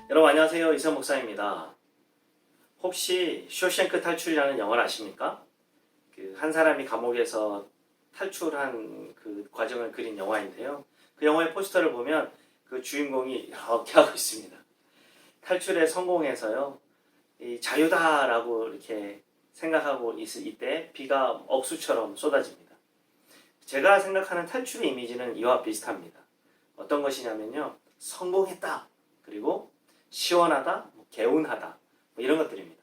여러분 안녕하세요. 이선 목사입니다. 혹시 쇼생크 탈출이라는 영화를 아십니까? 한 사람이 감옥에서 탈출한 그 과정을 그린 영화인데요. 그 영화의 포스터를 보면 그 주인공이 이렇게 하고 있습니다. 탈출에 성공해서요, 이 자유다라고 이렇게 생각하고 있을 때 비가 억수처럼 쏟아집니다. 제가 생각하는 탈출의 이미지는 이와 비슷합니다. 어떤 것이냐면요, 성공했다, 그리고 시원하다, 개운하다, 이런 것들입니다.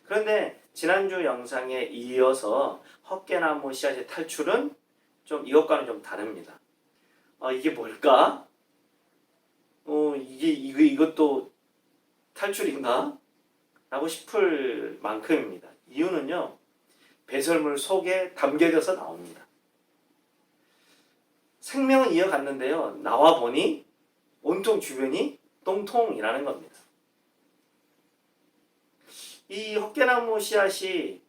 그런데 지난주 영상에 이어서 헛개나무 씨앗의 탈출은 좀 이것과는 좀 다릅니다. 이게 뭘까? 이것도 탈출인가? 라고 싶을 만큼입니다. 이유는요, 배설물 속에 담겨져서 나옵니다. 생명은 이어갔는데요, 나와 보니 온통 주변이 똥통이라는 겁니다. 이 헛개나무 씨앗이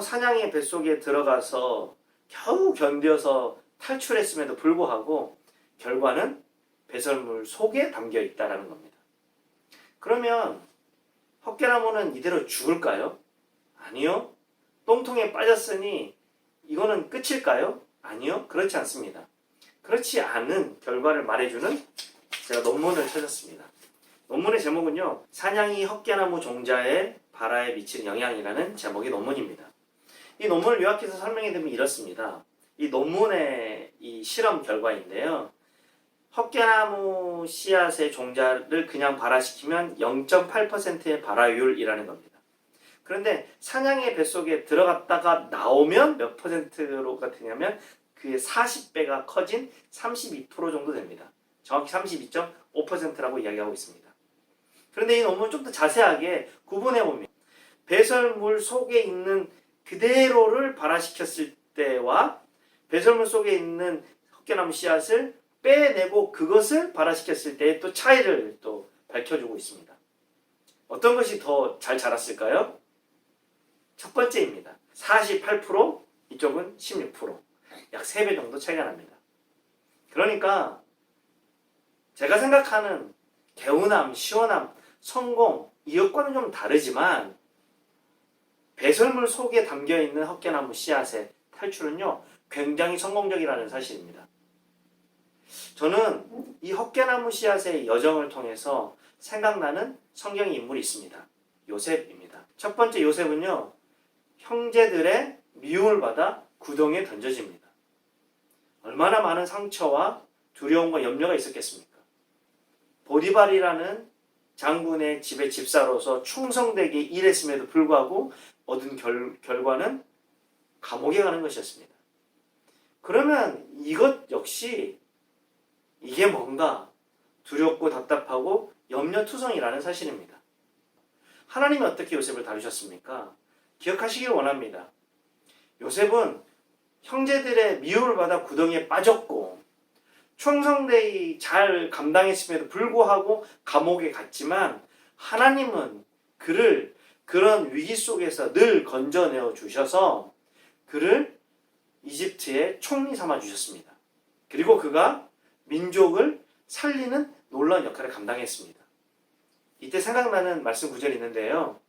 사냥의 뱃속에 들어가서 겨우 견뎌서 탈출했음에도 불구하고 결과는 배설물 속에 담겨 있다는 겁니다. 그러면 헛개나무는 이대로 죽을까요? 아니요. 똥통에 빠졌으니 이거는 끝일까요? 아니요. 그렇지 않습니다. 그렇지 않은 결과를 말해주는 제가 논문을 찾았습니다. 논문의 제목은요, 사냥이 헛개나무 종자의 발화에 미치는 영향이라는 제목의 논문입니다. 이 논문을 요약해서 설명해 드리면 이렇습니다. 이 논문의 이 실험 결과인데요, 헛개나무 씨앗의 종자를 그냥 발화시키면 0.8%의 발화율이라는 겁니다. 그런데 사냥의 뱃속에 들어갔다가 나오면 몇 %가 되냐면 그의 40배가 커진 32% 정도 됩니다. 정확히 32.5%라고 이야기하고 있습니다. 그런데 이 논문을 좀 더 자세하게 구분해보면 배설물 속에 있는 그대로를 발화시켰을 때와 배설물 속에 있는 헛개나무 씨앗을 빼내고 그것을 발화시켰을 때의 또 차이를 또 밝혀주고 있습니다. 어떤 것이 더 잘 자랐을까요? 첫 번째입니다. 48%, 이쪽은 16%. 약 3배 정도 차이가 납니다. 그러니까 제가 생각하는 개운함, 시원함, 성공, 이것과는 좀 다르지만 배설물 속에 담겨있는 헛개나무 씨앗의 탈출은요, 굉장히 성공적이라는 사실입니다. 저는 이 헛개나무 씨앗의 여정을 통해서 생각나는 성경의 인물이 있습니다. 요셉입니다. 첫 번째 요셉은요, 형제들의 미움을 받아 구덩이에 던져집니다. 얼마나 많은 상처와 두려움과 염려가 있었겠습니까? 보디발이라는 장군의 집에 집사로서 충성되게 일했음에도 불구하고 얻은 결과는 감옥에 가는 것이었습니다. 그러면 이것 역시 이게 뭔가 두렵고 답답하고 염려투성이라는 사실입니다. 하나님이 어떻게 요셉을 다루셨습니까? 기억하시길 원합니다. 요셉은 형제들의 미움을 받아 구덩이에 빠졌고 충성되이 잘 감당했음에도 불구하고 감옥에 갔지만 하나님은 그를 그런 위기 속에서 늘 건져내어 주셔서 그를 이집트의 총리 삼아 주셨습니다. 그리고 그가 민족을 살리는 놀라운 역할을 감당했습니다. 이때 생각나는 말씀 구절이 있는데요.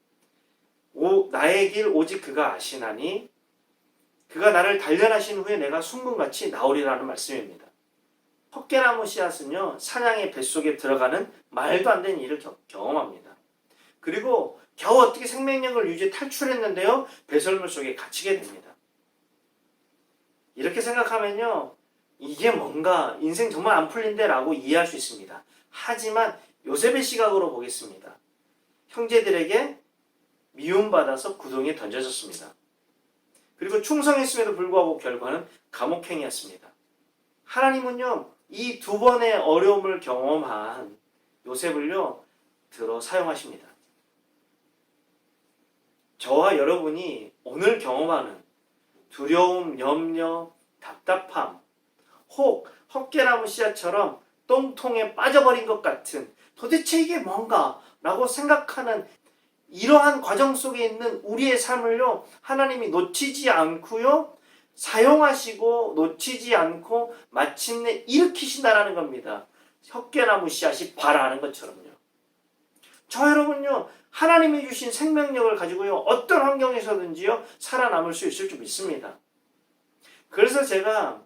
나의 길 오직 그가 아시나니 그가 나를 단련하신 후에 내가 순금같이 나오리라는 말씀입니다. 헛개나무 씨앗은요, 사냥의 뱃속에 들어가는 말도 안 되는 일을 경험합니다. 그리고 겨우 어떻게 생명력을 유지해 탈출했는데요, 배설물 속에 갇히게 됩니다. 이렇게 생각하면요, 이게 뭔가 인생 정말 안 풀린데 라고 이해할 수 있습니다. 하지만 요셉의 시각으로 보겠습니다. 형제들에게 미움받아서 구덩이에 던져졌습니다. 그리고 충성했음에도 불구하고 결과는 감옥행이었습니다. 하나님은요, 이 두 번의 어려움을 경험한 요셉을요, 들어 사용하십니다. 저와 여러분이 오늘 경험하는 두려움, 염려, 답답함, 혹 헛개나무 씨앗처럼 똥통에 빠져버린 것 같은 도대체 이게 뭔가? 라고 생각하는 이러한 과정 속에 있는 우리의 삶을요, 하나님이 놓치지 않고요, 사용하시고 놓치지 않고 마침내 일으키신다라는 겁니다. 헛개나무 씨앗이 발화하는 것처럼요. 저 여러분요, 하나님이 주신 생명력을 가지고요, 어떤 환경에서든지요, 살아남을 수 있을 줄 믿습니다. 그래서 제가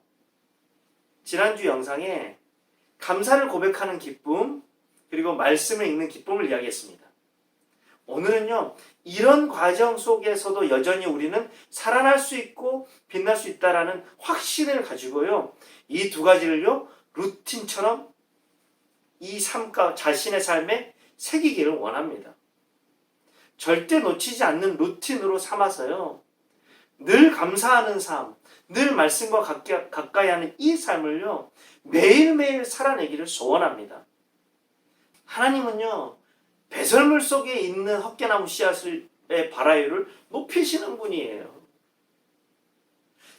지난주 영상에 감사를 고백하는 기쁨, 그리고 말씀을 읽는 기쁨을 이야기했습니다. 오늘은요, 이런 과정 속에서도 여전히 우리는 살아날 수 있고 빛날 수 있다라는 확신을 가지고요, 이 두 가지를요, 루틴처럼 이 삶과 자신의 삶에 새기기를 원합니다. 절대 놓치지 않는 루틴으로 삼아서요, 늘 감사하는 삶, 늘 말씀과 가까이 하는 이 삶을요, 매일매일 살아내기를 소원합니다. 하나님은요, 배설물 속에 있는 헛개나무 씨앗의 발화율을 높이시는 분이에요.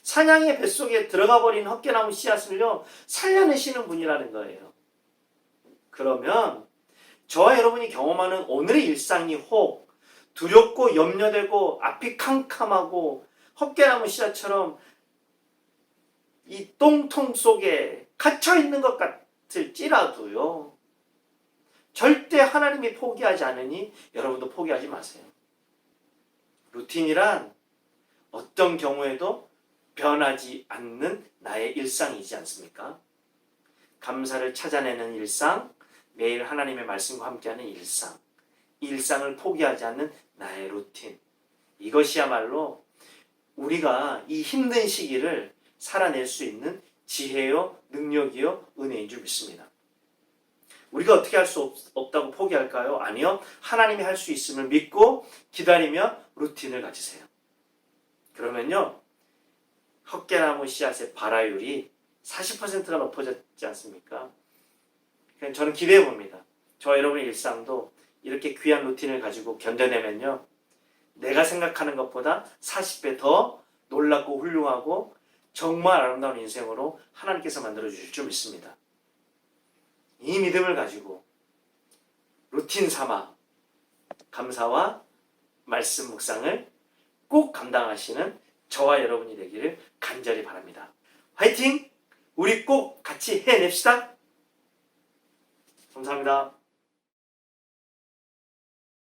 사냥의 뱃속에 들어가 버린 헛개나무 씨앗을요, 살려내시는 분이라는 거예요. 그러면 저와 여러분이 경험하는 오늘의 일상이 혹 두렵고 염려되고 앞이 캄캄하고 헛개나무 씨앗처럼 이 똥통 속에 갇혀있는 것 같을지라도요, 절대 하나님이 포기하지 않으니 여러분도 포기하지 마세요. 루틴이란 어떤 경우에도 변하지 않는 나의 일상이지 않습니까? 감사를 찾아내는 일상, 매일 하나님의 말씀과 함께하는 일상, 이 일상을 포기하지 않는 나의 루틴, 이것이야말로 우리가 이 힘든 시기를 살아낼 수 있는 지혜요, 능력이요, 은혜인 줄 믿습니다. 우리가 어떻게 할 수 없다고 포기할까요? 아니요. 하나님이 할 수 있음을 믿고 기다리며 루틴을 가지세요. 그러면요, 헛개나무 씨앗의 발화율이 40%가 높아졌지 않습니까? 그냥 저는 기대해 봅니다. 저와 여러분의 일상도 이렇게 귀한 루틴을 가지고 견뎌내면요, 내가 생각하는 것보다 40배 더 놀랍고 훌륭하고 정말 아름다운 인생으로 하나님께서 만들어 주실 줄 믿습니다. 이 믿음을 가지고 루틴 삼아 감사와 말씀 묵상을 꼭 감당하시는 저와 여러분이 되기를 간절히 바랍니다. 화이팅! 우리 꼭 같이 해냅시다.